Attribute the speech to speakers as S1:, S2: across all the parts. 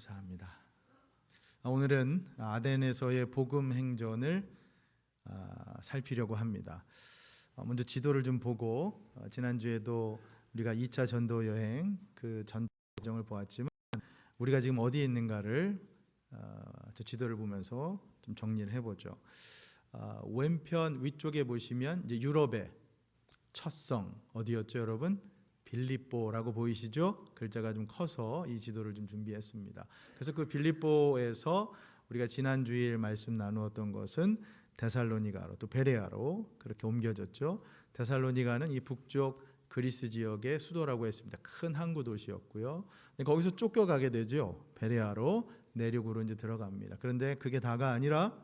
S1: 감사합니다. 오늘은 아덴에서의 복음 행전을 살피려고 합니다. 먼저 지도를 좀 보고 지난주에도 우리가 2차 전도 여행 그 전도 과정을 보았지만 우리가 지금 어디에 있는가를 저 지도를 보면서 좀 정리를 해보죠. 왼편 위쪽에 보시면 이제 유럽의 첫 성 어디였죠, 여러분? 빌립보라고 보이시죠? 글자가 좀 커서 이 지도를 좀 준비했습니다. 그래서 그 빌립보에서 우리가 지난 주일 말씀 나누었던 것은 데살로니가로 또 베레아로 그렇게 옮겨졌죠. 데살로니가는 이 북쪽 그리스 지역의 수도라고 했습니다. 큰 항구 도시였고요. 거기서 쫓겨가게 되죠. 베레아로 내륙으로 이제 들어갑니다. 그런데 그게 다가 아니라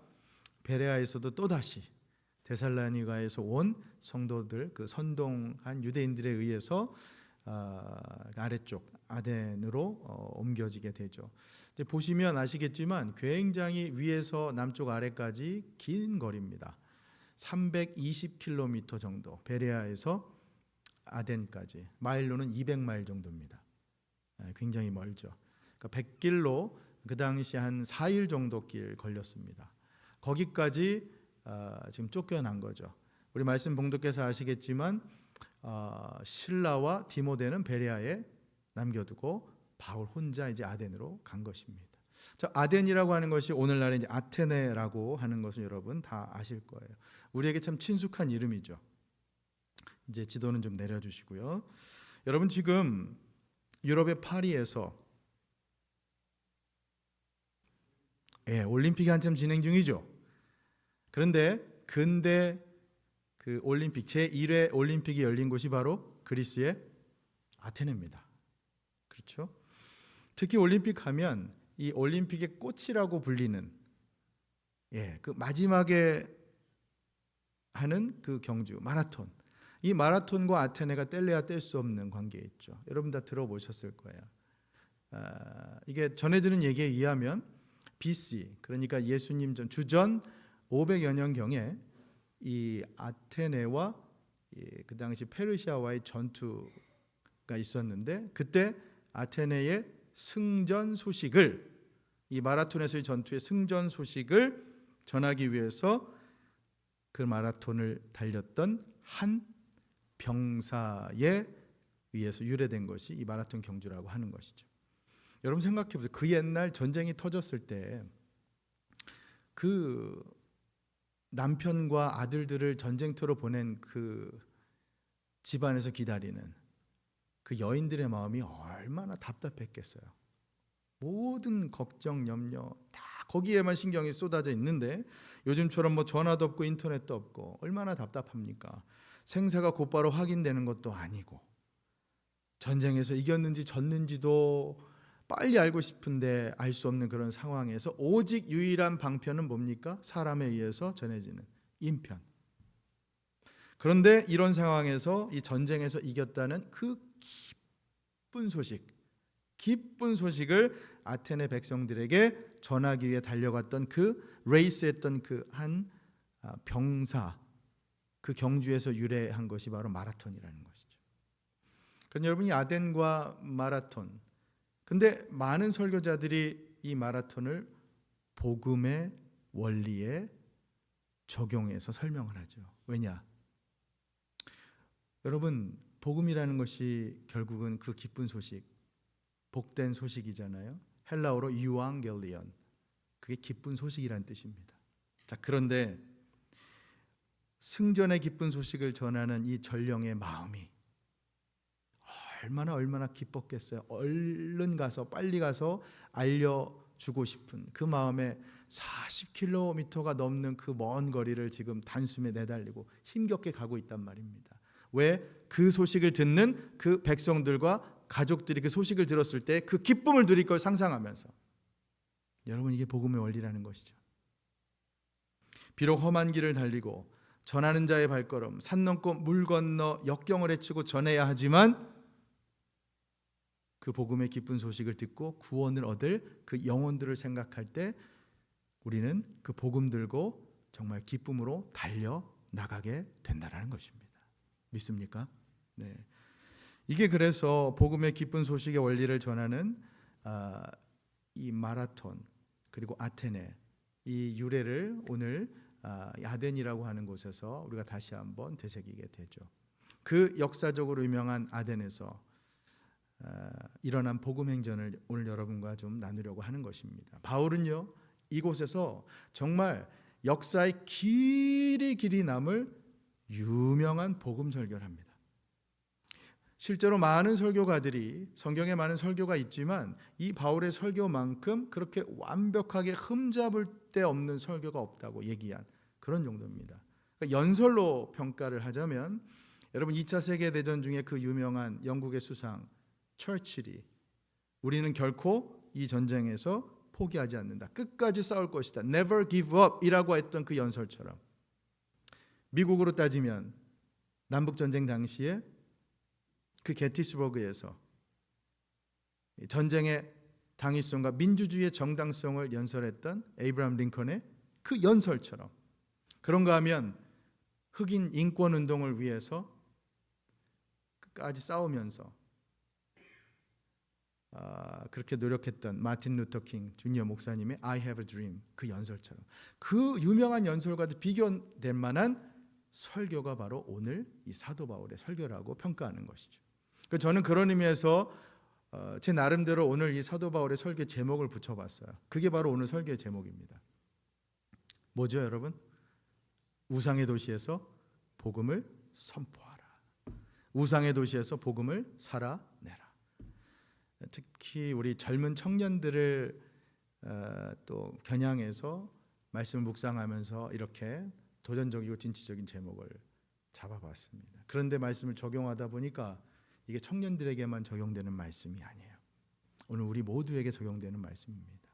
S1: 베레아에서도 또 다시 데살로니가에서 온 성도들, 그 선동한 유대인들에 의해서 아래쪽 아덴으로 옮겨지게 되죠. 이제 보시면 아시겠지만 굉장히 위에서 남쪽 아래까지 긴 거리입니다. 320km 정도, 베레아에서 아덴까지 마일로는 200마일 정도입니다. 굉장히 멀죠. 그러니까 100길로 그 당시 한 4일 정도 길 걸렸습니다. 거기까지 지금 쫓겨난 거죠. 우리 말씀 봉독해서 아시겠지만 실라와 디모데는 베레아에 남겨두고 바울 혼자 이제 아덴으로 간 것입니다. 자, 아덴이라고 하는 것이 오늘날의 이제 아테네라고 하는 것은 여러분 다 아실 거예요. 우리에게 참 친숙한 이름이죠. 이제 지도는 좀 내려주시고요. 여러분 지금 유럽의 파리에서 올림픽이 한참 진행 중이죠. 그런데 근대 그 올림픽 제1회 올림픽이 열린 곳이 바로 그리스의 아테네입니다. 그렇죠? 특히 올림픽 하면 이 올림픽의 꽃이라고 불리는 그 마지막에 하는 그 경주 마라톤. 이 마라톤과 아테네가 뗄래야 뗄 수 없는 관계에 있죠. 여러분 다 들어보셨을 거예요. 이게 전해지는 얘기에 의하면 BC 그러니까 예수님 전 주전 500여 년경에 이 아테네와 그 당시 페르시아와의 전투가 있었는데 그때 아테네의 승전 소식을 이 마라톤에서의 전투의 승전 소식을 전하기 위해서 그 마라톤을 달렸던 한 병사에 의해서 유래된 것이 이 마라톤 경주라고 하는 것이죠. 여러분 생각해 보세요. 그 옛날 전쟁이 터졌을 때 그 남편과 아들들을 전쟁터로 보낸 그 집안에서 기다리는 그 여인들의 마음이 얼마나 답답했겠어요. 모든 걱정, 염려 다 거기에만 신경이 쏟아져 있는데 요즘처럼 뭐 전화도 없고 인터넷도 없고 얼마나 답답합니까? 생사가 곧바로 확인되는 것도 아니고 전쟁에서 이겼는지 졌는지도 빨리 알고 싶은데 알 수 없는 그런 상황에서 오직 유일한 방편은 뭡니까? 사람에 의해서 전해지는 인편. 그런데 이런 상황에서 이 전쟁에서 이겼다는 그 기쁜 소식을 아테네 백성들에게 전하기 위해 달려갔던 그 레이스했던 그 한 병사, 그 경주에서 유래한 것이 바로 마라톤이라는 것이죠. 그러니까 여러분 이 아덴과 마라톤, 근데 많은 설교자들이 이 마라톤을 복음의 원리에 적용해서 설명을 하죠. 왜냐? 여러분 복음이라는 것이 결국은 그 기쁜 소식, 복된 소식이잖아요. 헬라어로 유앙겔리온, 그게 기쁜 소식이란 뜻입니다. 자, 그런데 승전의 기쁜 소식을 전하는 이 전령의 마음이 얼마나 기뻤겠어요. 얼른 가서 빨리 가서 알려주고 싶은 그 마음에 40km가 넘는 그 먼 거리를 지금 단숨에 내달리고 힘겹게 가고 있단 말입니다. 왜? 그 소식을 듣는 그 백성들과 가족들이 그 소식을 들었을 때 그 기쁨을 누릴 걸 상상하면서. 여러분 이게 복음의 원리라는 것이죠. 비록 험한 길을 달리고 전하는 자의 발걸음 산 넘고 물 건너 역경을 헤치고 전해야 하지만 그 복음의 기쁜 소식을 듣고 구원을 얻을 그 영혼들을 생각할 때 우리는 그 복음 들고 정말 기쁨으로 달려 나가게 된다는 것입니다. 믿습니까? 네. 이게 그래서 복음의 기쁜 소식의 원리를 전하는 이 마라톤 그리고 아테네 이 유래를 오늘 아덴이라고 하는 곳에서 우리가 다시 한번 되새기게 되죠. 그 역사적으로 유명한 아덴에서 일어난 복음 행전을 오늘 여러분과 좀 나누려고 하는 것입니다. 바울은요, 이곳에서 정말 역사의 길이 남을 유명한 복음 설교를 합니다. 실제로 많은 설교가들이 성경에 많은 설교가 있지만 이 바울의 설교만큼 그렇게 완벽하게 흠잡을 데 없는 설교가 없다고 얘기한 그런 정도입니다. 그러니까 연설로 평가를 하자면 여러분 2차 세계대전 중에 그 유명한 영국의 수상 처칠이 우리는 결코 이 전쟁에서 포기하지 않는다. 끝까지 싸울 것이다. Never give up 이라고 했던 그 연설처럼 미국으로 따지면 남북전쟁 당시에 그 게티스버그에서 전쟁의 당위성과 민주주의의 정당성을 연설했던 에이브라함 링컨의 그 연설처럼 그런가 하면 흑인 인권 운동을 위해서 끝까지 싸우면서 그렇게 노력했던 마틴 루터 킹 주니어 목사님의 I have a dream 그 연설처럼 그 유명한 연설과도 비교될 만한 설교가 바로 오늘 이 사도 바울의 설교라고 평가하는 것이죠. 저는 그런 의미에서 제 나름대로 오늘 이 사도 바울의 설교 제목을 붙여봤어요. 그게 바로 오늘 설교의 제목입니다. 뭐죠, 여러분? 우상의 도시에서 복음을 선포하라. 우상의 도시에서 복음을 살아내라. 특히 우리 젊은 청년들을 또 겨냥해서 말씀을 묵상하면서 이렇게 도전적이고 진취적인 제목을 잡아봤습니다. 그런데 말씀을 적용하다 보니까 이게 청년들에게만 적용되는 말씀이 아니에요. 오늘 우리 모두에게 적용되는 말씀입니다.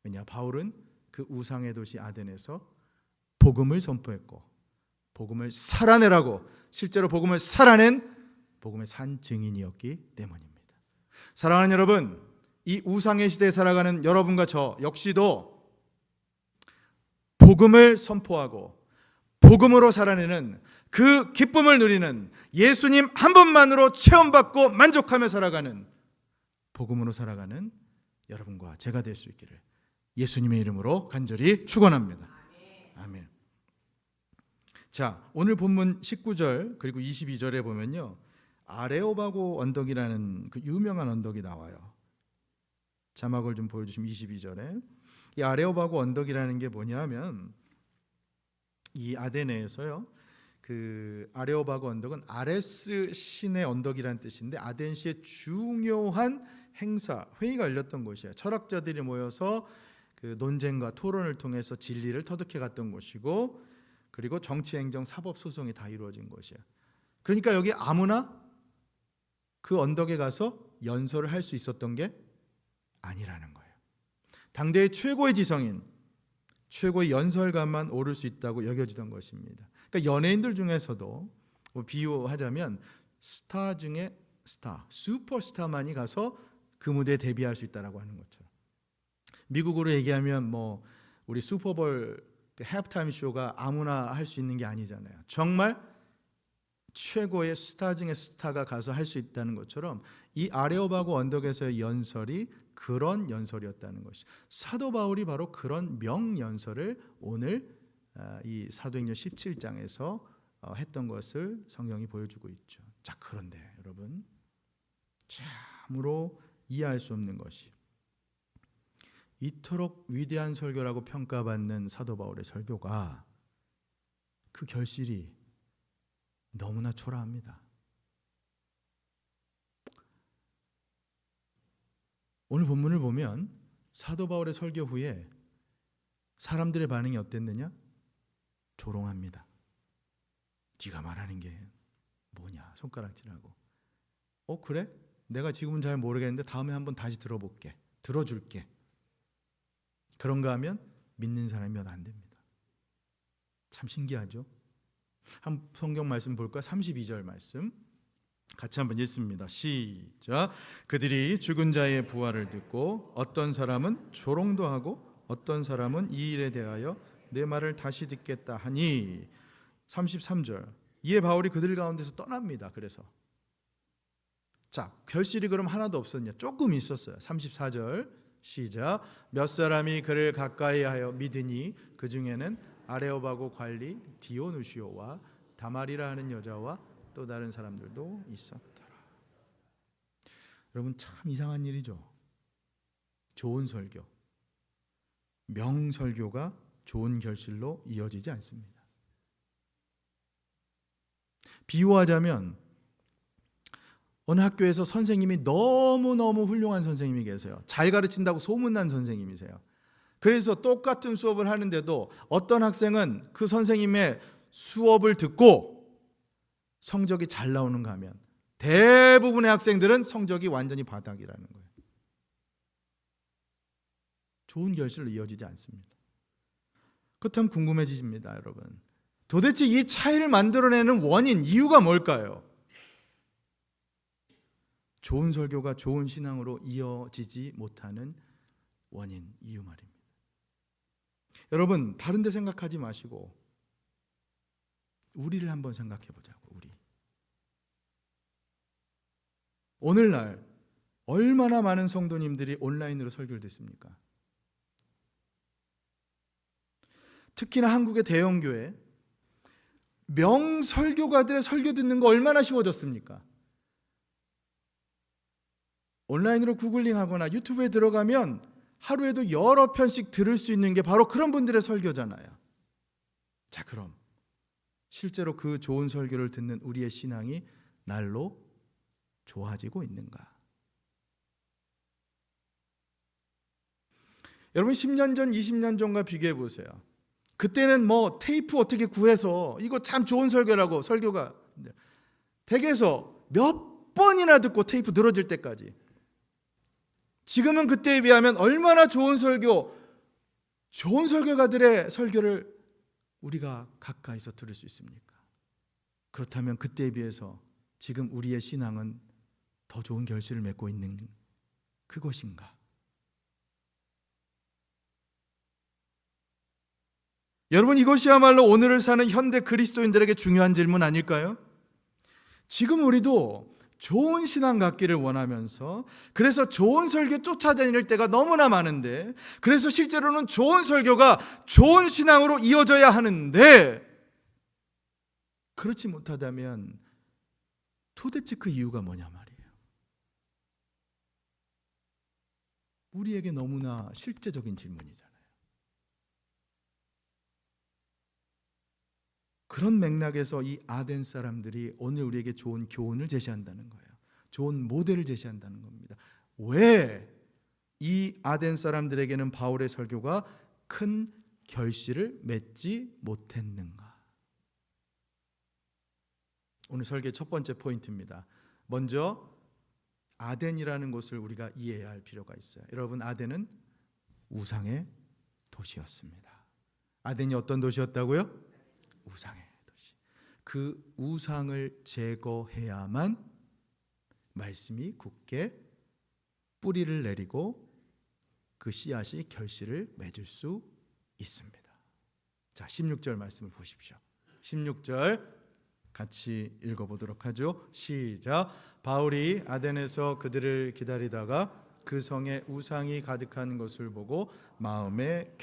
S1: 왜냐? 바울은 그 우상의 도시 아덴에서 복음을 선포했고 복음을 살아내라고 실제로 복음을 살아낸 복음의 산 증인이었기 때문입니다. 사랑하는 여러분, 이 우상의 시대에 살아가는 여러분과 저 역시도 복음을 선포하고 복음으로 살아내는 그 기쁨을 누리는 예수님 한 분만으로 체험받고 만족하며 살아가는 복음으로 살아가는 여러분과 제가 될 수 있기를 예수님의 이름으로 간절히 축원합니다. 아멘. 자, 오늘 본문 19절 그리고 22절에 보면요, 아레오바고 언덕이라는 그 유명한 언덕이 나와요. 자막을 좀 보여주시면 22절에 이 아레오바고 언덕이라는 게 뭐냐면 이 아데네에서요, 그 아레오바고 언덕은 아레스 신의 언덕이라는 뜻인데 아덴시의 중요한 행사, 회의가 열렸던 곳이에요. 철학자들이 모여서 그 논쟁과 토론을 통해서 진리를 터득해 갔던 곳이고 그리고 정치, 행정, 사법 소송이 다 이루어진 곳이에요. 그러니까 여기 아무나 그 언덕에 가서 연설을 할 수 있었던 게 아니라는 거예요. 당대의 최고의 지성인, 최고의 연설가만 오를 수 있다고 여겨지던 것입니다. 그러니까 연예인들 중에서도 뭐 비유하자면 스타 중에 스타, 슈퍼스타만이 가서 그 무대에 데뷔할 수 있다라고 하는 것처럼 미국으로 얘기하면 뭐 우리 슈퍼볼 halftime 쇼가 아무나 할 수 있는 게 아니잖아요. 정말 최고의 스타 중에 스타가 가서 할 수 있다는 것처럼 이 아레오바고 언덕에서의 연설이 그런 연설이었다는 것이죠. 사도 바울이 바로 그런 명연설을 오늘 이 사도행전 17장에서 했던 것을 성경이 보여주고 있죠. 자, 그런데 여러분, 참으로 이해할 수 없는 것이 이토록 위대한 설교라고 평가받는 사도 바울의 설교가 그 결실이 너무나 초라합니다. 오늘 본문을 보면 사도 바울의 설교 후에 사람들의 반응이 어땠느냐? 조롱합니다. 네가 말하는 게 뭐냐? 손가락질하고. 그래? 내가 지금은 잘 모르겠는데 다음에 한번 다시 들어볼게. 들어줄게. 그런가 하면 믿는 사람이 몇 안 됩니다. 참 신기하죠? 한 성경 말씀 볼까? 32절 말씀 같이 한번 읽습니다. 시작. 그들이 죽은 자의 부활을 듣고 어떤 사람은 조롱도 하고 어떤 사람은 이 일에 대하여 내 말을 다시 듣겠다 하니 33절 이에 바울이 그들 가운데서 떠납니다. 그래서 자, 결실이 그럼 하나도 없었냐? 조금 있었어요. 34절 시작. 몇 사람이 그를 가까이하여 믿으니 그 중에는 아레오바고 관리 디오누시오와 다말이라 하는 여자와 또 다른 사람들도 있었더라. 여러분, 참 이상한 일이죠. 좋은 설교, 명설교가 좋은 결실로 이어지지 않습니다. 비유하자면 어느 학교에서 선생님이 너무너무 훌륭한 선생님이 계세요. 잘 가르친다고 소문난 선생님이세요. 그래서 똑같은 수업을 하는데도 어떤 학생은 그 선생님의 수업을 듣고 성적이 잘 나오는가 하면 대부분의 학생들은 성적이 완전히 바닥이라는 거예요. 좋은 결실로 이어지지 않습니다. 그렇다면 궁금해지십니다, 여러분. 도대체 이 차이를 만들어내는 원인, 이유가 뭘까요? 좋은 설교가 좋은 신앙으로 이어지지 못하는 원인, 이유 말입니다. 여러분, 다른 데 생각하지 마시고 우리를 한번 생각해 보자고. 우리 오늘날 얼마나 많은 성도님들이 온라인으로 설교를 듣습니까? 특히나 한국의 대형교회 명설교가들의 설교 듣는 거 얼마나 쉬워졌습니까? 온라인으로 구글링하거나 유튜브에 들어가면 하루에도 여러 편씩 들을 수 있는 게 바로 그런 분들의 설교잖아요. 자, 그럼 실제로 그 좋은 설교를 듣는 우리의 신앙이 날로 좋아지고 있는가? 여러분, 10년 전, 20년 전과 비교해 보세요. 그때는 뭐 테이프 어떻게 구해서 이거 참 좋은 설교라고 설교가 댁에서 몇 번이나 듣고 테이프 늘어질 때까지. 지금은 그때에 비하면 얼마나 좋은 설교, 좋은 설교가들의 설교를 우리가 가까이서 들을 수 있습니까? 그렇다면 그때에 비해서 지금 우리의 신앙은 더 좋은 결실을 맺고 있는 그것인가? 여러분, 이것이야말로 오늘을 사는 현대 그리스도인들에게 중요한 질문 아닐까요? 지금 우리도 좋은 신앙 갖기를 원하면서 그래서 좋은 설교 쫓아다닐 때가 너무나 많은데, 그래서 실제로는 좋은 설교가 좋은 신앙으로 이어져야 하는데 그렇지 못하다면 도대체 그 이유가 뭐냐 말이에요. 우리에게 너무나 실제적인 질문이잖아요. 그런 맥락에서 이 아덴 사람들이 오늘 우리에게 좋은 교훈을 제시한다는 거예요. 좋은 모델을 제시한다는 겁니다. 왜 이 아덴 사람들에게는 바울의 설교가 큰 결실을 맺지 못했는가? 오늘 설교의 첫 번째 포인트입니다. 먼저 아덴이라는 곳을 우리가 이해해야 할 필요가 있어요. 여러분, 아덴은 우상의 도시였습니다. 아덴이 어떤 도시였다고요? 우상의 도시. 그 우상을 제거해야만 말씀이 굳게 뿌리를 내리고 그 씨앗이 결실을 맺을 수 있습니다. 자, 16절 말씀을 보십시오. 16절 같이 읽어보도록 하죠. 시작. 바울이 아덴에서 그들을 기다리다가 그 성에 우상이 가득한 것을 보고 마음에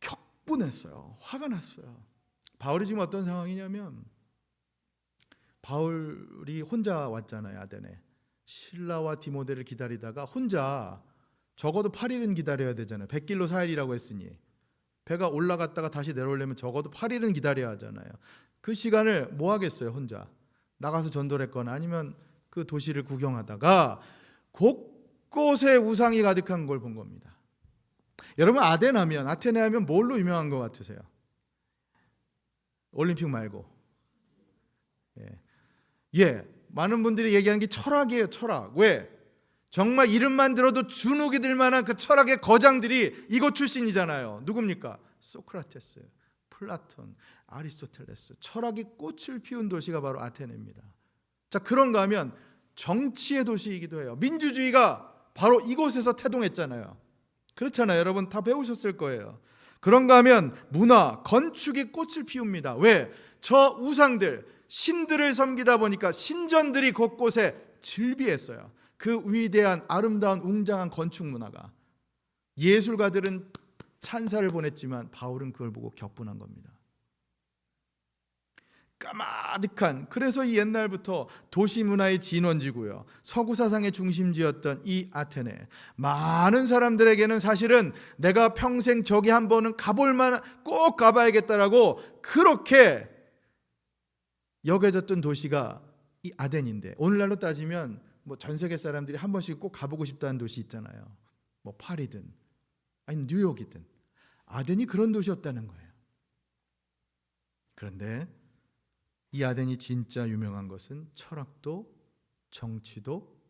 S1: 격분했어요. 화가 났어요. 바울이 지금 어떤 상황이냐면, 바울이 혼자 왔잖아요. 아덴에 실라와 디모데를 기다리다가 혼자 적어도 8일은 기다려야 되잖아요. 100길로 4일이라고 했으니 배가 올라갔다가 다시 내려오려면 적어도 8일은 기다려야 하잖아요. 그 시간을 뭐 하겠어요? 혼자 나가서 전도를 했거나 아니면 그 도시를 구경하다가 곳곳에 우상이 가득한 걸 본 겁니다. 여러분, 아테네 하면 뭘로 유명한 것 같으세요? 올림픽 말고. 많은 분들이 얘기하는 게 철학이에요. 철학. 왜? 정말 이름만 들어도 주눅이 들 만한 그 철학의 거장들이 이곳 출신이잖아요. 누굽니까? 소크라테스, 플라톤, 아리스토텔레스. 철학이 꽃을 피운 도시가 바로 아테네입니다. 자, 그런가 하면 정치의 도시이기도 해요. 민주주의가 바로 이곳에서 태동했잖아요. 그렇잖아요. 여러분 다 배우셨을 거예요. 그런가 하면 문화, 건축이 꽃을 피웁니다. 왜? 저 우상들, 신들을 섬기다 보니까 신전들이 곳곳에 즐비했어요. 그 위대한 아름다운 웅장한 건축 문화가 예술가들은 찬사를 보냈지만 바울은 그걸 보고 격분한 겁니다. 까마득한, 그래서 이 옛날부터 도시 문화의 진원지고요, 서구 사상의 중심지였던 이 아테네, 많은 사람들에게는 사실은 내가 평생 저기 한 번은 가볼 만한, 꼭 가봐야겠다라고 그렇게 여겨졌던 도시가 이 아덴인데, 오늘날로 따지면 뭐 전 세계 사람들이 한 번씩 꼭 가보고 싶다는 도시 있잖아요. 뭐 파리든 아니 뉴욕이든 아덴이 그런 도시였다는 거예요. 그런데 이 아덴이 진짜 유명한 것은 철학도 정치도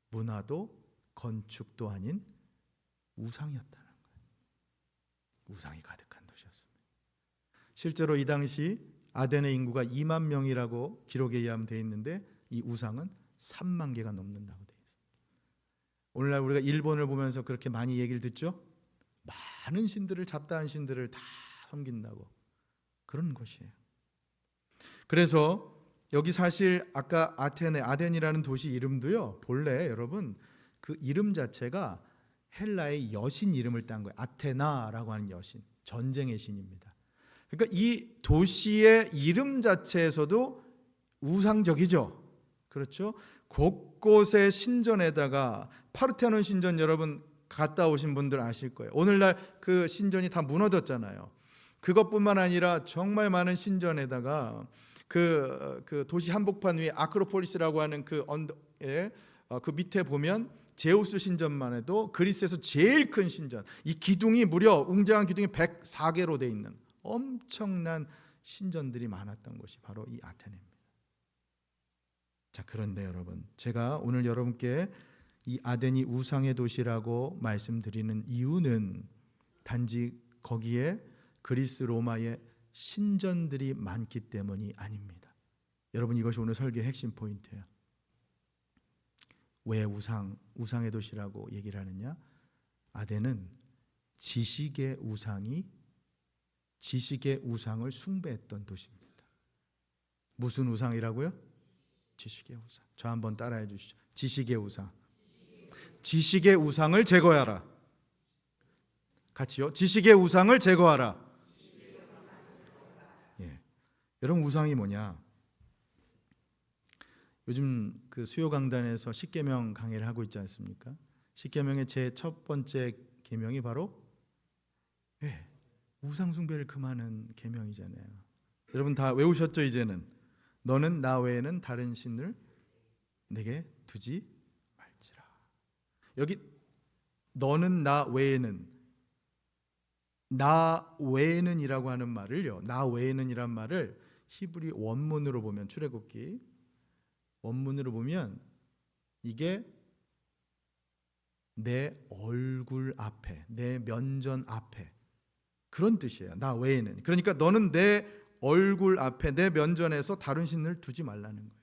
S1: 문화도 건축도 아닌 우상이었다는 거예요. 우상이 가득한 도시였습니다. 실제로 이 당시 아덴의 인구가 2만 명이라고 기록에 의하면 되어 있는데 이 우상은 3만 개가 넘는다고 되어 있습니다. 오늘날 우리가 일본을 보면서 그렇게 많이 얘기를 듣죠. 많은 신들을, 잡다한 신들을 다 섬긴다고, 그런 곳이에요. 그래서 여기 사실 아까 아덴이라는 도시 이름도요, 본래 여러분 그 이름 자체가 헬라의 여신 이름을 딴 거예요. 아테나라고 하는 여신, 전쟁의 신입니다. 그러니까 이 도시의 이름 자체에서도 우상적이죠. 그렇죠? 곳곳에 신전에다가 파르테논 신전, 여러분 갔다 오신 분들 아실 거예요. 오늘날 그 신전이 다 무너졌잖아요. 그것뿐만 아니라 정말 많은 신전에다가 그 도시 한복판 위에 아크로폴리스라고 하는 그 언덕에 그 밑에 보면 제우스 신전만 해도 그리스에서 제일 큰 신전, 이 기둥이 무려 웅장한 기둥이 104개로 돼 있는 엄청난 신전들이 많았던 곳이 바로 이 아테네입니다. 자, 그런데 여러분, 제가 오늘 여러분께 이 아덴이 우상의 도시라고 말씀드리는 이유는 단지 거기에 그리스 로마의 신전들이 많기 때문이 아닙니다. 여러분, 이것이 오늘 설교의 핵심 포인트예요. 왜 우상의 도시라고 얘기를 하느냐? 아덴은 지식의 우상을 숭배했던 도시입니다. 무슨 우상이라고요? 지식의 우상. 저 한번 따라해 주시죠. 지식의 우상. 지식의 우상을 제거하라. 같이요. 지식의 우상을 제거하라. 예. 여러분, 우상이 뭐냐? 요즘 그 수요 강단에서 십계명 강의를 하고 있지 않습니까? 십계명의 제 첫 번째 계명이 바로 우상 숭배를 금하는 계명이잖아요. 여러분 다 외우셨죠? 이제는 너는 나 외에는 다른 신을 내게 두지 말지라. 여기 너는 나 외에는이라고 하는 말을요, 나 외에는이란 말을 히브리 원문으로 보면, 출애굽기 원문으로 보면 이게 내 얼굴 앞에, 내 면전 앞에, 그런 뜻이에요. 나 외에는. 그러니까 너는 내 얼굴 앞에, 내 면전에서 다른 신을 두지 말라는 거예요.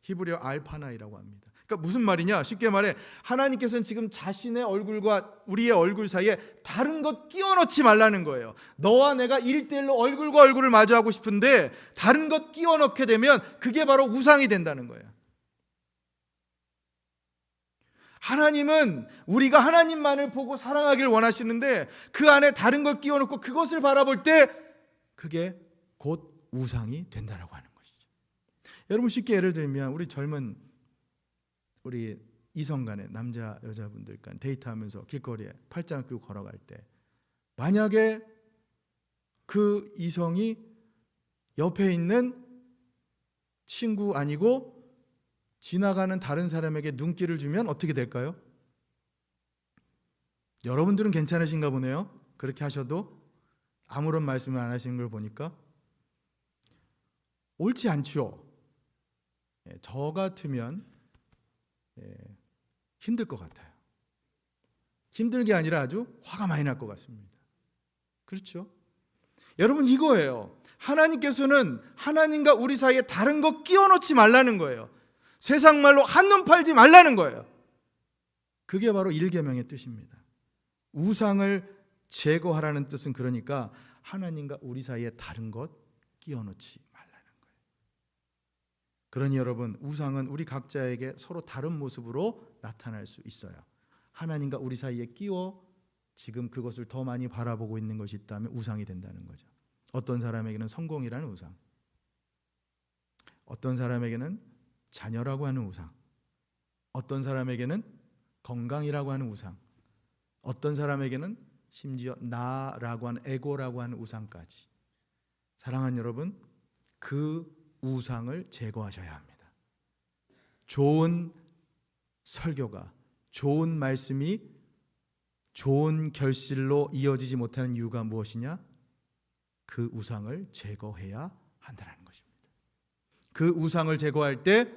S1: 히브리어 알파나이라고 합니다. 그러니까 무슨 말이냐? 쉽게 말해 하나님께서는 지금 자신의 얼굴과 우리의 얼굴 사이에 다른 것 끼워 넣지 말라는 거예요. 너와 내가 1:1로 얼굴과 얼굴을 마주하고 싶은데 다른 것 끼워 넣게 되면 그게 바로 우상이 된다는 거예요. 하나님은 우리가 하나님만을 보고 사랑하기를 원하시는데 그 안에 다른 걸 끼워 넣고 그것을 바라볼 때 그게 곧 우상이 된다라고 하는 것이죠. 여러분, 쉽게 예를 들면 우리 이성 간에, 남자 여자분들 간 데이트하면서 길거리에 팔짱을 끼고 걸어갈 때 만약에 그 이성이 옆에 있는 친구 아니고 지나가는 다른 사람에게 눈길을 주면 어떻게 될까요? 여러분들은 괜찮으신가 보네요. 그렇게 하셔도 아무런 말씀을 안 하시는 걸 보니까 옳지 않죠. 저 같으면 힘들 것 같아요. 힘들게 아니라 아주 화가 많이 날 것 같습니다. 그렇죠? 여러분, 이거예요. 하나님께서는 하나님과 우리 사이에 다른 거 끼워 넣지 말라는 거예요. 세상 말로 한눈 팔지 말라는 거예요. 그게 바로 1계명의 뜻입니다. 우상을 제거하라는 뜻은 그러니까 하나님과 우리 사이에 다른 것 끼워 넣지 말라는 거예요. 그러니 여러분, 우상은 우리 각자에게 서로 다른 모습으로 나타날 수 있어요. 하나님과 우리 사이에 끼워 지금 그것을 더 많이 바라보고 있는 것이 있다면 우상이 된다는 거죠. 어떤 사람에게는 성공이라는 우상, 어떤 사람에게는 자녀라고 하는 우상, 어떤 사람에게는 건강이라고 하는 우상, 어떤 사람에게는 심지어 나라고 하는 에고라고 하는 우상까지. 사랑하는 여러분, 그 우상을 제거하셔야 합니다. 좋은 설교가, 좋은 말씀이 좋은 결실로 이어지지 못하는 이유가 무엇이냐? 그 우상을 제거해야 한다는 것입니다. 그 우상을 제거할 때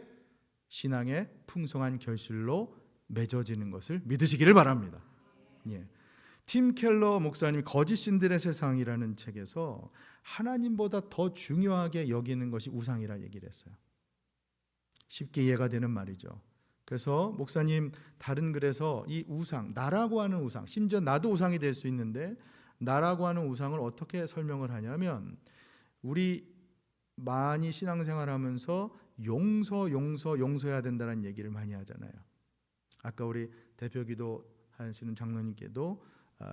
S1: 신앙의 풍성한 결실로 맺어지는 것을 믿으시기를 바랍니다. 예. 팀 켈러 목사님이 거짓 신들의 세상이라는 책에서 하나님보다 더 중요하게 여기는 것이 우상이라 얘기를 했어요. 쉽게 이해가 되는 말이죠. 그래서 목사님 다른 글에서 이 우상, 나라고 하는 우상, 심지어 나도 우상이 될 수 있는데 나라고 하는 우상을 어떻게 설명을 하냐면, 우리 많이 신앙생활하면서 용서해야 된다는 얘기를 많이 하잖아요. 아까 우리 대표기도 하시는 장로님께도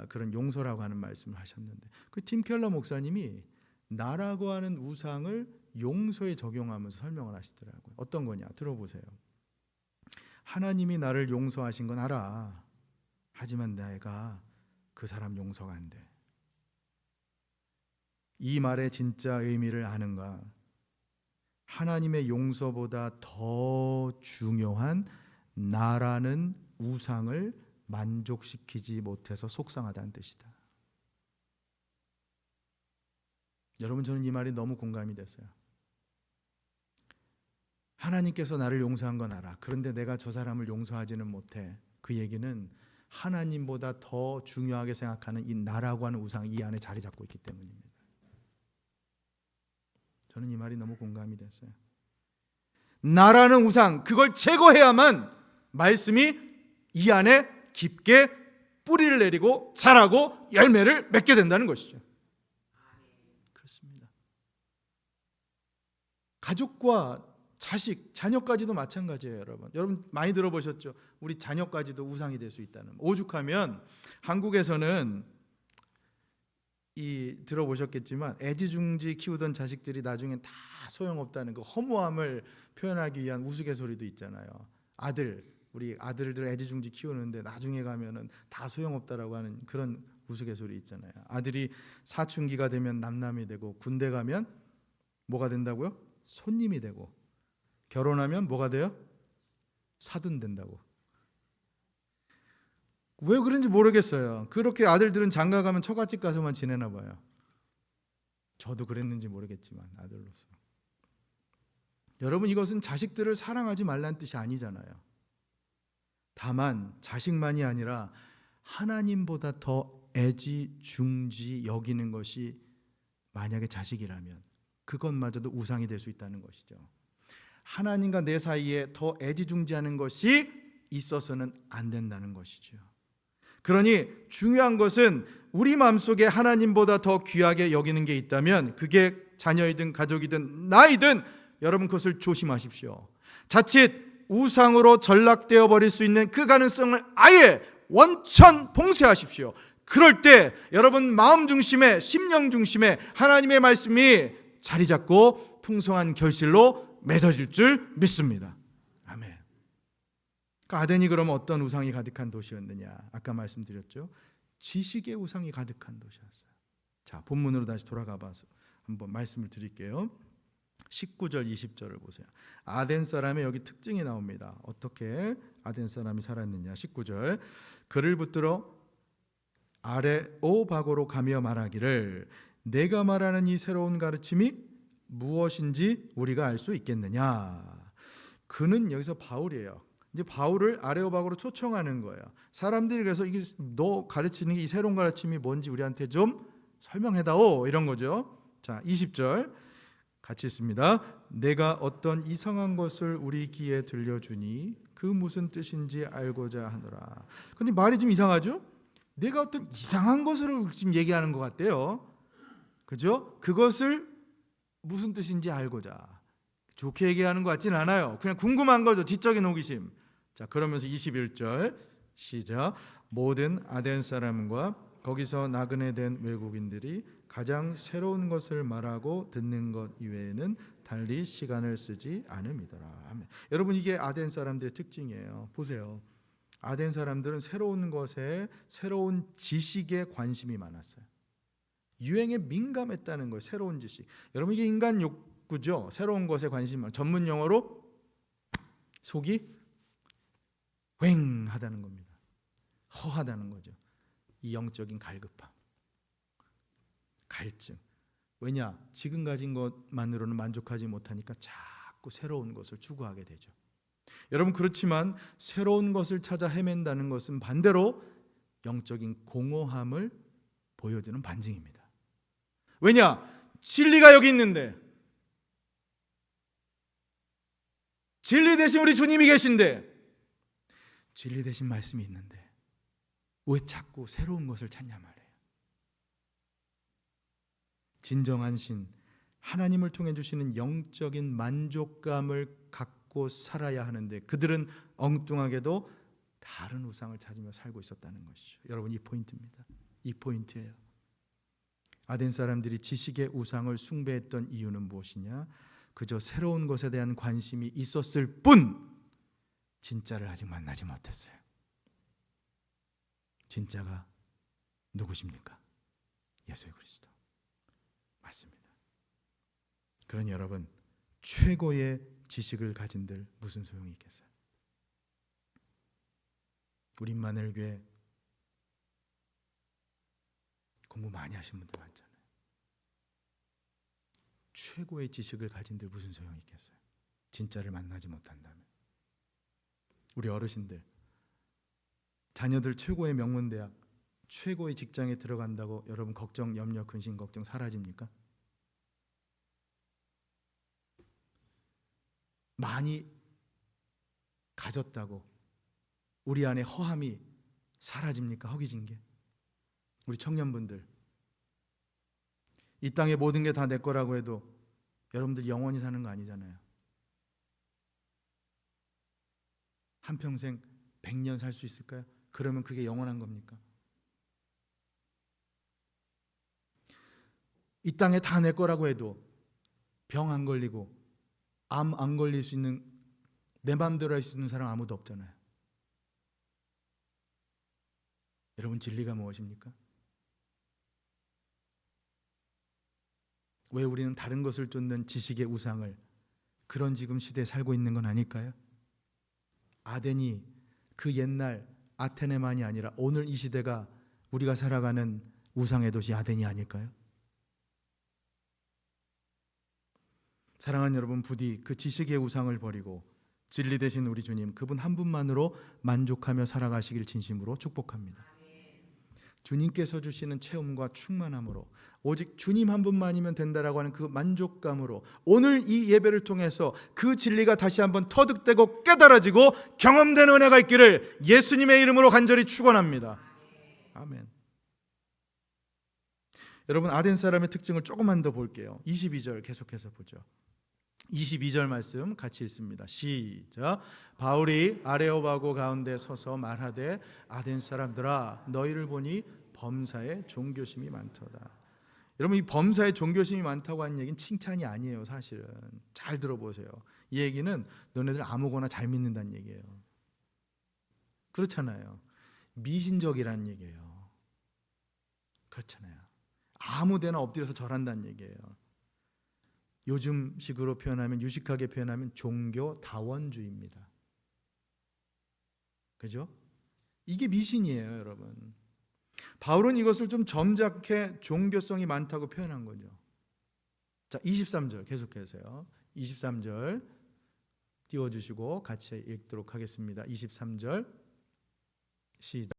S1: 그런 용서라고 하는 말씀을 하셨는데, 그 팀 켈러 목사님이 나라고 하는 우상을 용서에 적용하면서 설명을 하시더라고요. 어떤 거냐 들어보세요. 하나님이 나를 용서하신 건 알아. 하지만 내가 그 사람 용서가 안 돼. 이 말의 진짜 의미를 아는가? 하나님의 용서보다 더 중요한 나라는 우상을 만족시키지 못해서 속상하다는 뜻이다. 여러분, 저는 이 말이 너무 공감이 됐어요. 하나님께서 나를 용서한 건 알아. 그런데 내가 저 사람을 용서하지는 못해. 그 얘기는 하나님보다 더 중요하게 생각하는 이 나라고 하는 우상이 이 안에 자리 잡고 있기 때문입니다. 저는 이 말이 너무 공감이 됐어요. 나라는 우상, 그걸 제거해야만 말씀이 이 안에 깊게 뿌리를 내리고 자라고 열매를 맺게 된다는 것이죠. 그렇습니다. 가족과 자식, 자녀까지도 마찬가지예요, 여러분. 여러분 많이 들어보셨죠? 우리 자녀까지도 우상이 될 수 있다는. 오죽하면 한국에서는 들어보셨겠지만 애지중지 키우던 자식들이 나중엔 다 소용없다는 그 허무함을 표현하기 위한 우스갯소리도 있잖아요. 우리 아들들 애지중지 키우는데 나중에 가면은 다 소용없다라고 하는 그런 우스갯소리 있잖아요. 아들이 사춘기가 되면 남남이 되고, 군대 가면 뭐가 된다고요? 손님이 되고, 결혼하면 뭐가 돼요? 사돈 된다고. 왜 그런지 모르겠어요. 그렇게 아들들은 장가 가면 처갓집 가서만 지내나 봐요. 저도 그랬는지 모르겠지만 아들로서. 여러분, 이것은 자식들을 사랑하지 말라는 뜻이 아니잖아요. 다만 자식만이 아니라 하나님보다 더 애지중지 여기는 것이 만약에 자식이라면 그것마저도 우상이 될 수 있다는 것이죠. 하나님과 내 사이에 더 애지중지하는 것이 있어서는 안 된다는 것이죠. 그러니 중요한 것은 우리 마음속에 하나님보다 더 귀하게 여기는 게 있다면, 그게 자녀이든 가족이든 나이든, 여러분 그것을 조심하십시오. 자칫 우상으로 전락되어 버릴 수 있는 그 가능성을 아예 원천 봉쇄하십시오. 그럴 때 여러분 마음 중심에, 심령 중심에 하나님의 말씀이 자리 잡고 풍성한 결실로 맺어질 줄 믿습니다. 아멘. 그러니까 아덴이 그러면 어떤 우상이 가득한 도시였느냐? 아까 말씀드렸죠. 지식의 우상이 가득한 도시였어요. 자, 본문으로 다시 돌아가 봐서 한번 말씀을 드릴게요. 19절 20절을 보세요. 아덴 사람의 여기 특징이 나옵니다. 어떻게 아덴 사람이 살았느냐? 19절. 그를 붙들어 아레오바고로 가며 말하기를, 내가 말하는 이 새로운 가르침이 무엇인지 우리가 알 수 있겠느냐? 그는 여기서 바울이에요. 이제 바울을 아레오바고로 초청하는 거예요. 사람들이 그래서 이게 너 가르치는 이 새로운 가르침이 뭔지 우리한테 좀 설명해다오, 이런 거죠. 자, 20절 같이 읽습니다. 내가 어떤 이상한 것을 우리 귀에 들려주니 그 무슨 뜻인지 알고자 하노라. 근데 말이 좀 이상하죠? 내가 어떤 이상한 것을 지금 얘기하는 것 같대요. 그죠? 그것을 무슨 뜻인지 알고자. 좋게 얘기하는 것 같진 않아요. 그냥 궁금한 거죠. 지적인 호기심. 자, 그러면서 21절 시작. 모든 아덴 사람과 거기서 나그네 된 외국인들이 가장 새로운 것을 말하고 듣는 것 이외에는 달리 시간을 쓰지 않음이더라. 아멘. 여러분, 이게 아덴 사람들의 특징이에요. 보세요. 아덴 사람들은 새로운 것에, 새로운 지식에 관심이 많았어요. 유행에 민감했다는 거예요. 새로운 지식. 여러분, 이게 인간 욕구죠. 새로운 것에 관심이 많아요. 전문 용어로 속이 휑하다는 겁니다. 허하다는 거죠. 이 영적인 갈급함, 갈증. 왜냐? 지금 가진 것만으로는 만족하지 못하니까 자꾸 새로운 것을 추구하게 되죠. 여러분, 그렇지만 새로운 것을 찾아 헤맨다는 것은 반대로 영적인 공허함을 보여주는 반증입니다. 왜냐? 진리가 여기 있는데, 진리 대신 우리 주님이 계신데, 진리 대신 말씀이 있는데 왜 자꾸 새로운 것을 찾냐 말이에요. 진정한 신, 하나님을 통해 주시는 영적인 만족감을 갖고 살아야 하는데 그들은 엉뚱하게도 다른 우상을 찾으며 살고 있었다는 것이죠. 여러분, 이 포인트입니다. 이 포인트예요. 아덴 사람들이 지식의 우상을 숭배했던 이유는 무엇이냐? 그저 새로운 것에 대한 관심이 있었을 뿐 진짜를 아직 만나지 못했어요. 진짜가 누구십니까? 예수 그리스도. 맞습니다. 그러니 여러분, 최고의 지식을 가진들 무슨 소용이 있겠어요? 우리 임마누엘교회 공부 많이 하신 분들 많잖아요. 최고의 지식을 가진들 무슨 소용이 있겠어요? 진짜를 만나지 못한다면. 우리 어르신들, 자녀들 최고의 명문대학, 최고의 직장에 들어간다고 여러분 걱정, 염려, 근심, 걱정 사라집니까? 많이 가졌다고 우리 안에 허함이 사라집니까? 허기진 게. 우리 청년분들, 이 땅의 모든 게 다 내 거라고 해도 여러분들 영원히 사는 거 아니잖아요. 한평생 100년 살 수 있을까요? 그러면 그게 영원한 겁니까? 이 땅에 다 내 거라고 해도 병 안 걸리고 암 안 걸릴 수 있는, 내 마음대로 할 수 있는 사람 아무도 없잖아요. 여러분, 진리가 무엇입니까? 왜 우리는 다른 것을 쫓는 지식의 우상을, 그런 지금 시대에 살고 있는 건 아닐까요? 아덴이 그 옛날 아테네만이 아니라 오늘 이 시대가 우리가 살아가는 우상의 도시 아덴이 아닐까요? 사랑하는 여러분, 부디 그 지식의 우상을 버리고 진리 되신 우리 주님, 그분 한 분만으로 만족하며 살아가시길 진심으로 축복합니다. 주님께서 주시는 체험과 충만함으로, 오직 주님 한 분만이면 된다라고 하는 그 만족감으로 오늘 이 예배를 통해서 그 진리가 다시 한번 터득되고 깨달아지고 경험되는 은혜가 있기를 예수님의 이름으로 간절히 축원합니다. 아멘. 여러분, 아덴 사람의 특징을 조금만 더 볼게요. 22절 계속해서 보죠. 22절 말씀 같이 읽습니다. 시작. 바울이 아레오바고 가운데 서서 말하되 아덴 사람들아, 너희를 보니 범사에 종교심이 많도다. 여러분, 이 범사에 종교심이 많다고 하는 얘기는 칭찬이 아니에요. 사실은 잘 들어보세요. 이 얘기는 너네들 아무거나 잘 믿는다는 얘기예요. 그렇잖아요. 미신적이라는 얘기예요. 그렇잖아요. 아무데나 엎드려서 절한다는 얘기예요. 요즘식으로 표현하면, 유식하게 표현하면 종교다원주의입니다. 그죠? 이게 미신이에요, 여러분. 바울은 이것을 좀 점잖게 종교성이 많다고 표현한 거죠. 자, 23절 계속해서요. 23절 띄워주시고 같이 읽도록 하겠습니다. 23절 시작.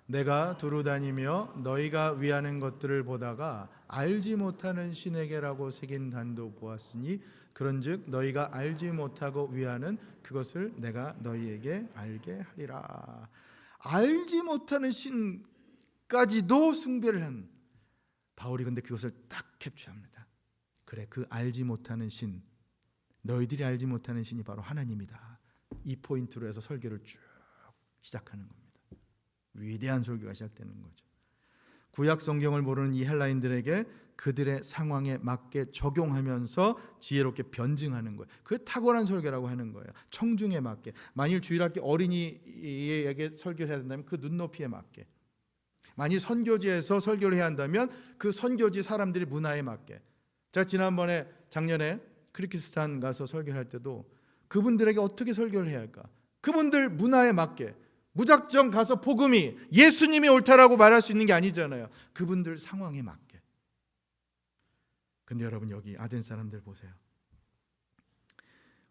S1: 내가 두루 다니며 너희가 위하는 것들을 보다가 알지 못하는 신에게라고 새긴 단도 보았으니 그런즉 너희가 알지 못하고 위하는 그것을 내가 너희에게 알게 하리라. 알지 못하는 신까지도 숭배를 한 바울이, 근데 그것을 딱 캡처합니다. 그래, 그 알지 못하는 신 너희들이 알지 못하는 신이 바로 하나님이다. 이 포인트로 해서 설교를 쭉 시작하는 겁니다. 위대한 설교가 시작되는 거죠. 구약 성경을 모르는 이 헬라인들에게 그들의 상황에 맞게 적용하면서 지혜롭게 변증하는 거예요. 그게 탁월한 설교라고 하는 거예요. 청중에 맞게. 만일 주일학교 어린이에게 설교를 해야 된다면 그 눈높이에 맞게. 만일 선교지에서 설교를 해야 한다면 그 선교지 사람들의 문화에 맞게. 제가 작년에 키르기스탄 가서 설교할 때도 그분들에게 어떻게 설교를 해야 할까? 그분들 문화에 맞게. 무작정 가서 복음이 예수님이 옳다라고 말할 수 있는 게 아니잖아요. 그분들 상황에 맞게. 근데 여러분, 여기 아덴 사람들 보세요.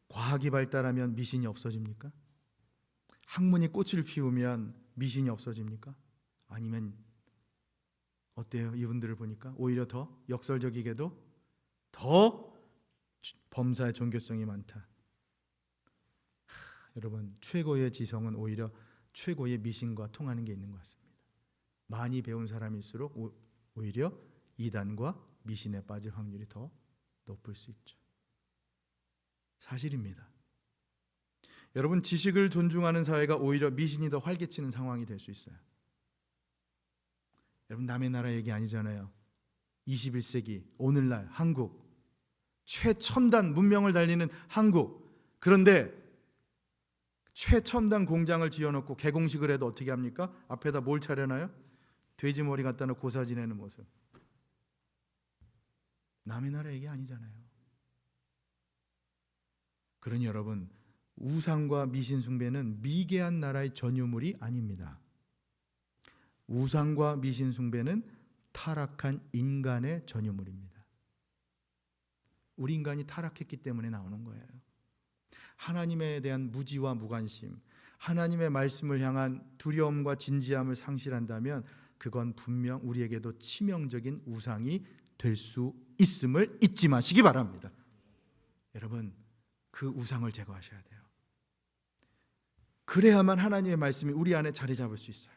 S1: 과학이 발달하면 미신이 없어집니까? 학문이 꽃을 피우면 미신이 없어집니까? 아니면 어때요? 이분들을 보니까 오히려 더 역설적이게도 더 범사의 종교성이 많다. 여러분, 최고의 지성은 오히려 최고의 미신과 통하는 게 있는 것 같습니다. 많이 배운 사람일수록 오히려 이단과 미신에 빠질 확률이 더 높을 수 있죠. 사실입니다. 여러분, 지식을 존중하는 사회가 오히려 미신이 더 활개치는 상황이 될 수 있어요. 여러분, 남의 나라 얘기 아니잖아요. 21세기 오늘날 한국, 최첨단 문명을 달리는 한국. 그런데 최첨단 공장을 지어놓고 개공식을 해도 어떻게 합니까? 앞에다 뭘 차려놔요? 돼지 머리 갖다 놓고 고사 지내는 모습. 남의 나라 얘기 아니잖아요. 그러니 여러분, 우상과 미신 숭배는 미개한 나라의 전유물이 아닙니다. 우상과 미신 숭배는 타락한 인간의 전유물입니다. 우리 인간이 타락했기 때문에 나오는 거예요. 하나님에 대한 무지와 무관심, 하나님의 말씀을 향한 두려움과 진지함을 상실한다면 그건 분명 우리에게도 치명적인 우상이 될 수 있음을 잊지 마시기 바랍니다. 여러분, 그 우상을 제거하셔야 돼요. 그래야만 하나님의 말씀이 우리 안에 자리 잡을 수 있어요.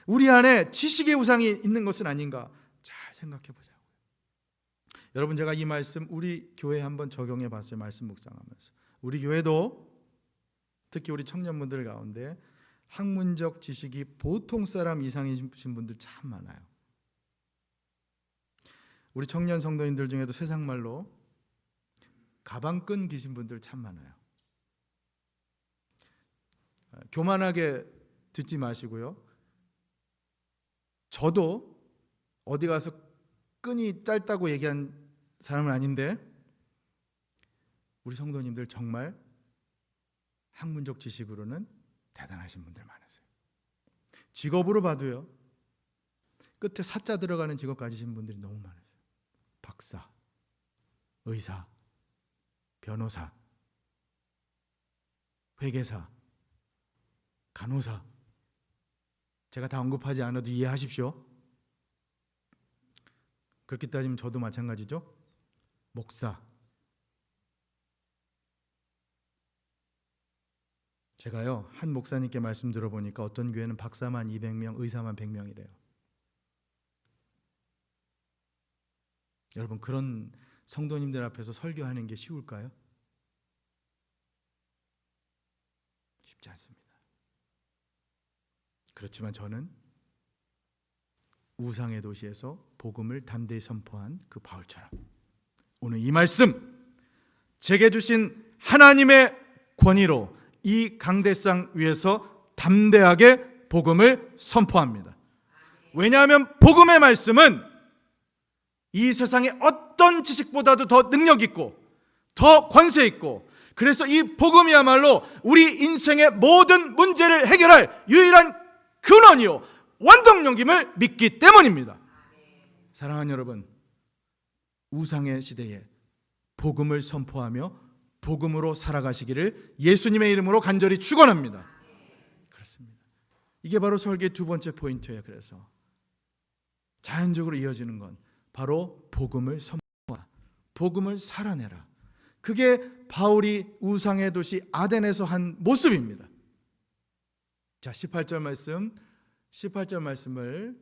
S1: 우리 안에 지식의 우상이 있는 것은 아닌가 잘 생각해 보자고요. 여러분, 제가 이 말씀 우리 교회에 한번 적용해 봤어요. 말씀 묵상하면서. 우리 교회도 특히 우리 청년분들 가운데 학문적 지식이 보통 사람 이상이신 분들 참 많아요. 우리 청년 성도님들 중에도 세상 말로 가방끈 기신 분들 참 많아요. 교만하게 듣지 마시고요. 저도 어디 가서 끈이 짧다고 얘기한 사람은 아닌데 우리 성도님들 정말 학문적 지식으로는 대단하신 분들 많으세요. 직업으로 봐도요, 끝에 사자 들어가는 직업 가지신 분들이 너무 많으세요. 박사, 의사, 변호사, 회계사, 간호사. 제가 다 언급하지 않아도 이해하십시오. 그렇게 따지면 저도 마찬가지죠. 목사. 제가요, 한 목사님께 말씀 들어보니까 어떤 교회는 박사만 200명, 의사만 100명이래요. 여러분, 그런 성도님들 앞에서 설교하는 게 쉬울까요? 쉽지 않습니다. 그렇지만 저는 우상의 도시에서 복음을 담대히 선포한 그 바울처럼 오늘 이 말씀, 제게 주신 하나님의 권위로 이 강대상 위에서 담대하게 복음을 선포합니다. 왜냐하면 복음의 말씀은 이 세상의 어떤 지식보다도 더 능력 있고 더 권세 있고, 그래서 이 복음이야말로 우리 인생의 모든 문제를 해결할 유일한 근원이요 원동력임을 믿기 때문입니다. 사랑하는 여러분, 우상의 시대에 복음을 선포하며 복음으로 살아가시기를 예수님의 이름으로 간절히 축원합니다. 그렇습니다. 이게 바로 설교의 두 번째 포인트예요. 그래서 자연적으로 이어지는 건 바로 복음을 선포하라, 복음을 살아내라. 그게 바울이 우상의 도시 아덴에서 한 모습입니다. 자, 18절 말씀을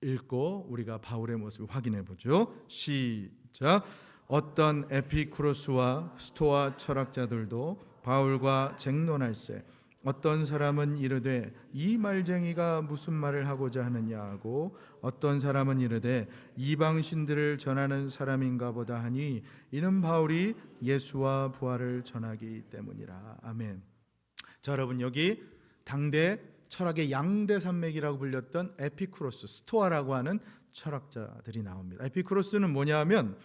S1: 읽고 우리가 바울의 모습을 확인해 보죠. 시작. 어떤 에피쿠로스와 스토아 철학자들도 바울과 쟁론할세 어떤 사람은 이르되 이 말쟁이가 무슨 말을 하고자 하느냐 하고 어떤 사람은 이르되 이방신들을 전하는 사람인가 보다 하니 이는 바울이 예수와 부활을 전하기 때문이라. 아멘. 자, 여러분, 여기 당대 철학의 양대 산맥이라고 불렸던 에피쿠로스, 스토아라고 하는 철학자들이 나옵니다. 에피쿠로스는 뭐냐 하면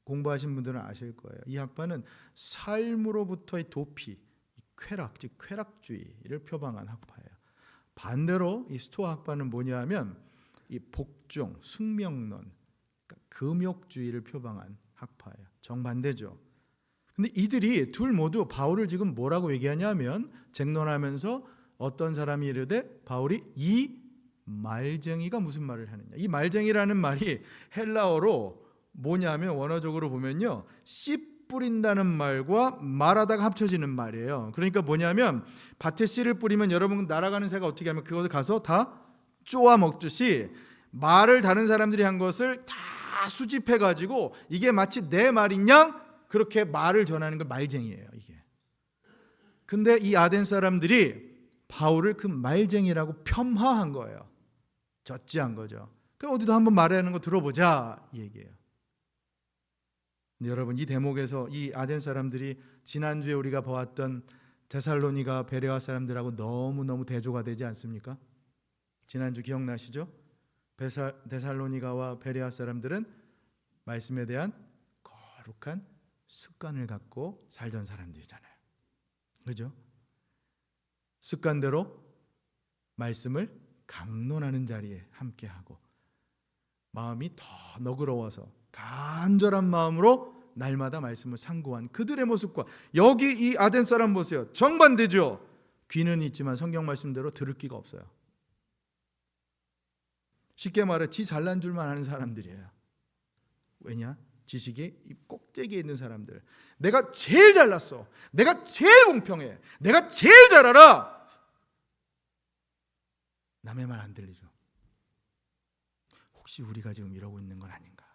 S1: 공부하신 분들은 아실 거예요. 이 학파는 삶으로부터의 도피, 쾌락, 즉 쾌락주의를 표방한 학파예요. 반대로 이 스토아 학파는 뭐냐 하면 이 복종, 숙명론, 그러니까 금욕주의를 표방한 학파예요. 정반대죠. 근데 이들이 둘 모두 바울을 지금 뭐라고 얘기하냐면 쟁론하면서 어떤 사람이 이르되 바울이 이 말쟁이가 무슨 말을 하느냐. 이 말쟁이라는 말이 헬라어로 뭐냐면 원어적으로 보면요, 씨 뿌린다는 말과 말하다가 합쳐지는 말이에요. 그러니까 뭐냐면 밭에 씨를 뿌리면 여러분 날아가는 새가 어떻게 하면 그것을 가서 다 쪼아 먹듯이 말을 다른 사람들이 한 것을 다 수집해 가지고 이게 마치 내 말인 양 그렇게 말을 전하는 걸 말쟁이에요, 이게. 근데 이 아덴 사람들이 바울을 그 말쟁이라고 폄하한 거예요. 젖지한 거죠. 그럼 어디도 한번 말하는 거 들어보자, 이 얘기예요. 근데 여러분, 이 대목에서 이 아덴 사람들이 지난주에 우리가 보았던 데살로니가 베레아 사람들하고 너무너무 대조가 되지 않습니까? 지난주 기억나시죠? 데살로니가와 베레아 사람들은 말씀에 대한 거룩한 습관을 갖고 살던 사람들이잖아요. 그죠? 습관대로 말씀을 강론하는 자리에 함께하고 마음이 더 너그러워서 간절한 마음으로 날마다 말씀을 상고한 그들의 모습과 여기 이 아덴 사람 보세요. 정반대죠. 귀는 있지만 성경 말씀대로 들을 귀가 없어요. 쉽게 말해 지 잘난 줄만 아는 사람들이에요. 왜냐? 지식의 꼭대기에 있는 사람들. 내가 제일 잘났어. 내가 제일 공평해. 내가 제일 잘 알아. 남의 말 안 들리죠. 혹시 우리가 지금 이러고 있는 건 아닌가?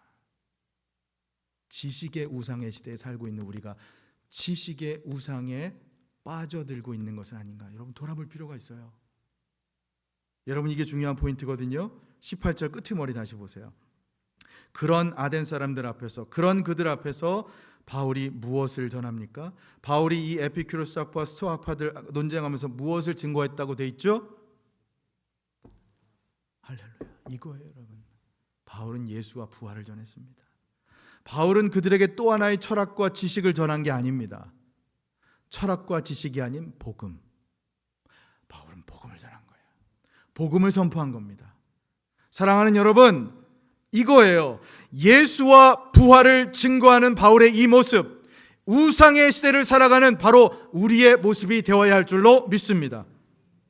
S1: 지식의 우상의 시대에 살고 있는 우리가 지식의 우상에 빠져들고 있는 것은 아닌가? 여러분, 돌아볼 필요가 있어요. 여러분, 이게 중요한 포인트거든요. 18절 끄트머리 다시 보세요. 그런 아덴 사람들 앞에서, 그런 그들 앞에서 바울이 무엇을 전합니까? 바울이 이 에피큐로스 학파와 스토아 학파들 논쟁하면서 무엇을 증거했다고 돼 있죠? 할렐루야, 이거예요. 여러분, 바울은 예수와 부활을 전했습니다. 바울은 그들에게 또 하나의 철학과 지식을 전한 게 아닙니다. 철학과 지식이 아닌 복음. 바울은 복음을 전한 거예요. 복음을 선포한 겁니다. 사랑하는 여러분, 이거예요. 예수와 부활을 증거하는 바울의 이 모습, 우상의 시대를 살아가는 바로 우리의 모습이 되어야 할 줄로 믿습니다.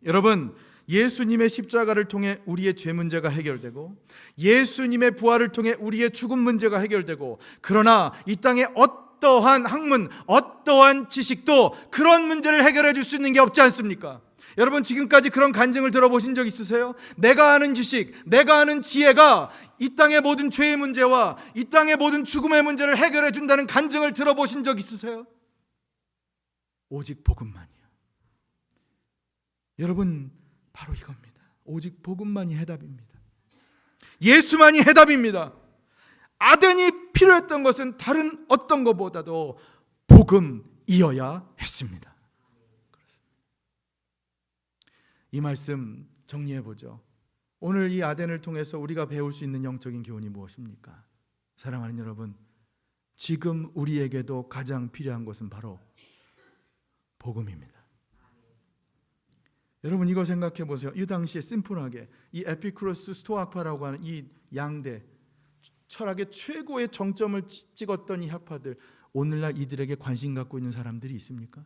S1: 여러분, 예수님의 십자가를 통해 우리의 죄 문제가 해결되고 예수님의 부활을 통해 우리의 죽음 문제가 해결되고, 그러나 이 땅에 어떠한 학문, 어떠한 지식도 그런 문제를 해결해 줄 수 있는 게 없지 않습니까? 여러분, 지금까지 그런 간증을 들어보신 적 있으세요? 내가 아는 지식, 내가 아는 지혜가 이 땅의 모든 죄의 문제와 이 땅의 모든 죽음의 문제를 해결해 준다는 간증을 들어보신 적 있으세요? 오직 복음만이요. 여러분, 바로 이겁니다. 오직 복음만이 해답입니다. 예수만이 해답입니다. 아덴이 필요했던 것은 다른 어떤 것보다도 복음이어야 했습니다. 그렇습니다. 이 말씀 정리해 보죠. 오늘 이 아덴을 통해서 우리가 배울 수 있는 영적인 교훈이 무엇입니까? 사랑하는 여러분, 지금 우리에게도 가장 필요한 것은 바로 복음입니다. 여러분, 이거 생각해 보세요. 이 당시에 심플하게 이 에피쿠로스 스토아 학파라고 하는 이 양대 철학의 최고의 정점을 찍었던 이 학파들, 오늘날 이들에게 관심 갖고 있는 사람들이 있습니까?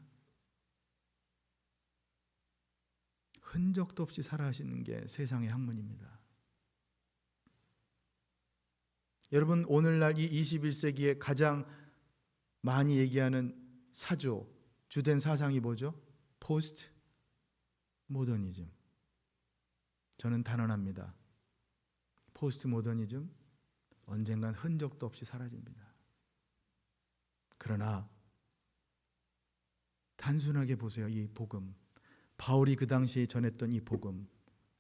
S1: 흔적도 없이 살아가시는 게 세상의 학문입니다. 여러분, 오늘날 이 21세기에 가장 많이 얘기하는 사조, 주된 사상이 뭐죠? 포스트 모더니즘. 저는 단언합니다. 포스트 모더니즘 언젠간 흔적도 없이 사라집니다. 그러나 단순하게 보세요. 이 복음, 바울이 그 당시에 전했던 이 복음,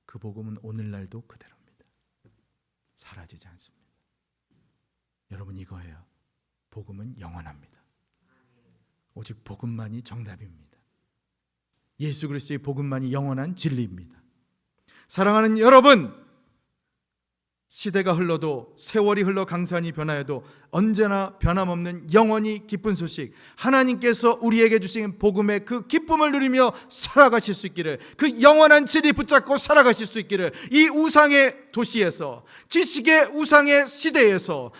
S1: 그 복음은 오늘날도 그대로입니다. 사라지지 않습니다. 여러분, 이거예요. 복음은 영원합니다. 오직 복음만이 정답입니다. 예수 그리스도의 복음만이 영원한 진리입니다. 사랑하는 여러분, 시대가 흘러도 세월이 흘러 강산이 변하여도 언제나 변함없는 영원히 기쁜 소식, 하나님께서 우리에게 주신 복음의 그 기쁨을 누리며 살아가실 수 있기를, 그 영원한 진리 붙잡고 살아가실 수 있기를, 이 우상의 도시에서, 지식의 우상의 시대에서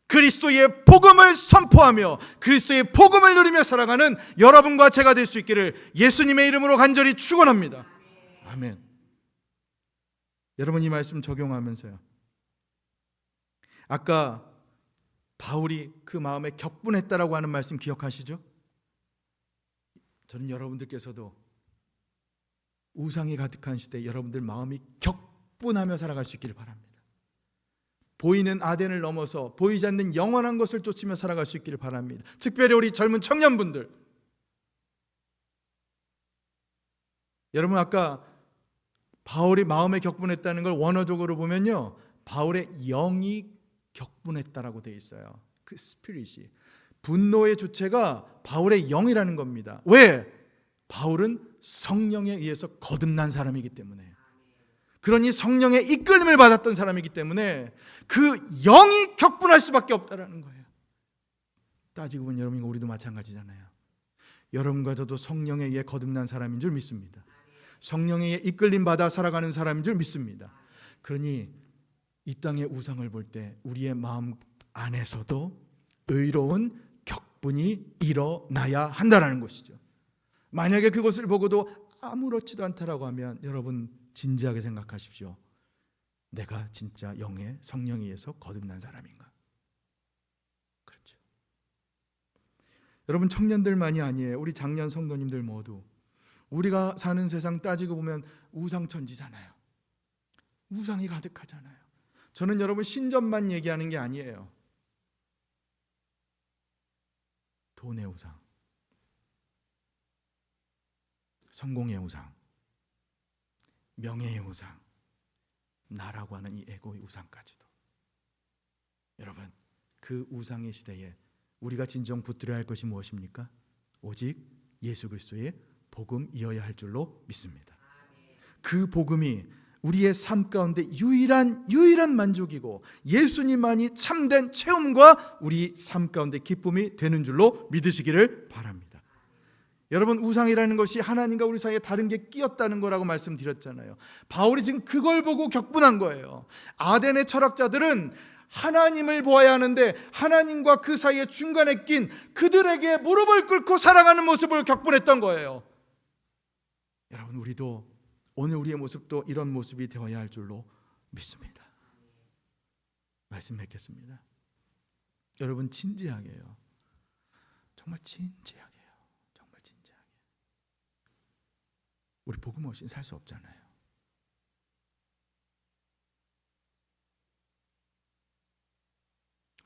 S1: 그리스도의 복음을 선포하며 그리스도의 복음을 누리며 살아가는 여러분과 제가 될 수 있기를 예수님의 이름으로 간절히 축원합니다. 아멘. 여러분, 이 말씀 적용하면서요, 아까 바울이 그 마음에 격분했다라고 하는 말씀 기억하시죠? 저는 여러분들께서도 우상이 가득한 시대에 여러분들 마음이 격분하며 살아갈 수 있기를 바랍니다. 보이는 아덴을 넘어서 보이지 않는 영원한 것을 쫓으며 살아갈 수 있기를 바랍니다. 특별히 우리 젊은 청년분들, 여러분, 아까 바울이 마음에 격분했다는 걸 원어적으로 보면요, 바울의 영이 격분했다라고 되어 있어요. 그 스피릿이, 분노의 주체가 바울의 영이라는 겁니다. 왜? 바울은 성령에 의해서 거듭난 사람이기 때문에, 그러니 성령의 이끌림을 받았던 사람이기 때문에 그 영이 격분할 수밖에 없다라는 거예요. 따지고 보면 여러분, 우리도 마찬가지잖아요. 여러분과 저도 성령에 의해 거듭난 사람인 줄 믿습니다. 성령에 의해 이끌림 받아 살아가는 사람인 줄 믿습니다. 그러니 이 땅의 우상을 볼 때 우리의 마음 안에서도 의로운 격분이 일어나야 한다는 것이죠. 만약에 그것을 보고도 아무렇지도 않다라고 하면 여러분, 진지하게 생각하십시오. 내가 진짜 영의 성령에 의해서 거듭난 사람인가? 그렇죠. 여러분, 청년들만이 아니에요. 우리 장년 성도님들 모두 우리가 사는 세상 따지고 보면 우상천지잖아요. 우상이 가득하잖아요. 저는 여러분, 신전만 얘기하는 게 아니에요. 돈의 우상, 성공의 우상, 명예의 우상, 나라고 하는 이 에고의 우상까지도. 여러분, 그 우상의 시대에 우리가 진정 붙들어야 할 것이 무엇입니까? 오직 예수 그리스도의 복음이어야 할 줄로 믿습니다. 그 복음이 우리의 삶 가운데 유일한 만족이고 예수님만이 참된 체험과 우리 삶 가운데 기쁨이 되는 줄로 믿으시기를 바랍니다. 여러분, 우상이라는 것이 하나님과 우리 사이에 다른 게 끼었다는 거라고 말씀드렸잖아요. 바울이 지금 그걸 보고 격분한 거예요. 아덴의 철학자들은 하나님을 보아야 하는데 하나님과 그 사이에 중간에 낀 그들에게 무릎을 꿇고 살아가는 모습을 격분했던 거예요. 여러분, 우리도 오늘 우리의 모습도 이런 모습이 되어야 할 줄로 믿습니다. 말씀 맺겠습니다. 여러분, 진지하게요. 정말 진지하게요. 정말 진지하게. 우리 복음 없이는 살 수 없잖아요.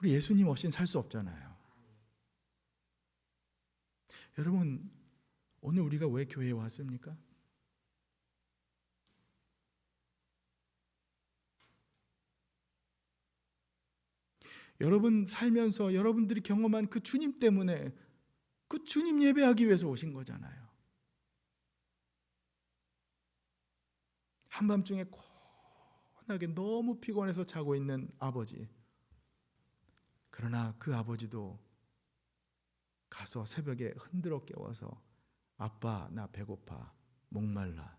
S1: 우리 예수님 없이는 살 수 없잖아요. 여러분, 오늘 우리가 왜 교회에 왔습니까? 여러분 살면서 여러분들이 경험한 그 주님 때문에, 그 주님 예배하기 위해서 오신 거잖아요. 한밤중에 고단하게 너무 피곤해서 자고 있는 아버지, 그러나 그 아버지도 가서 새벽에 흔들어 깨워서 아빠, 나 배고파, 목말라,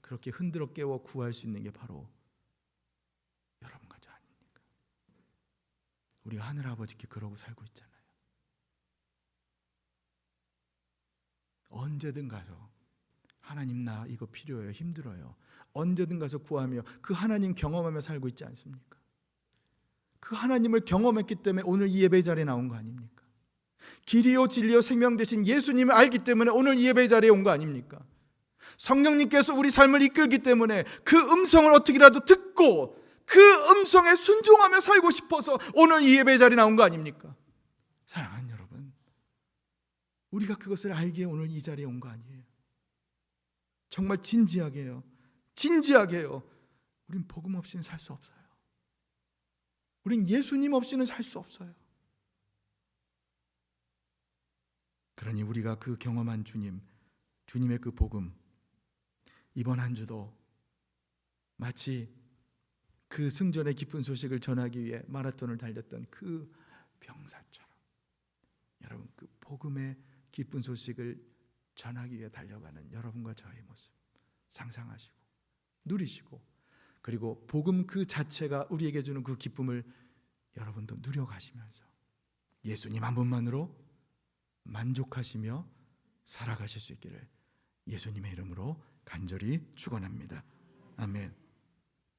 S1: 그렇게 흔들어 깨워 구할 수 있는 게 바로 여러분과 저 아닙니까? 우리가 하늘 아버지께 그러고 살고 있잖아요. 언제든 가서 하나님, 나 이거 필요해요, 힘들어요, 언제든 가서 구하며 그 하나님 경험하며 살고 있지 않습니까? 그 하나님을 경험했기 때문에 오늘 이 예배 자리에 나온 거 아닙니까? 길이요 진리요 생명 되신 예수님을 알기 때문에 오늘 이 예배 자리에 온 거 아닙니까? 성령님께서 우리 삶을 이끌기 때문에 그 음성을 어떻게라도 듣고 그 음성에 순종하며 살고 싶어서 오늘 이 예배 자리에 나온 거 아닙니까? 사랑하는 여러분, 우리가 그것을 알기에 오늘 이 자리에 온 거 아니에요. 정말 진지하게요. 진지하게요. 우린 복음 없이는 살 수 없어요. 우린 예수님 없이는 살 수 없어요. 그러니 우리가 그 경험한 주님의 그 복음, 이번 한 주도 마치 그 승전의 기쁜 소식을 전하기 위해 마라톤을 달렸던 그 병사처럼 여러분, 그 복음의 기쁜 소식을 전하기 위해 달려가는 여러분과 저의 모습 상상하시고 누리시고, 그리고 복음 그 자체가 우리에게 주는 그 기쁨을 여러분도 누려가시면서 예수님 한 분만으로 만족하시며 살아가실 수 있기를 예수님의 이름으로 간절히 축원합니다. 아멘.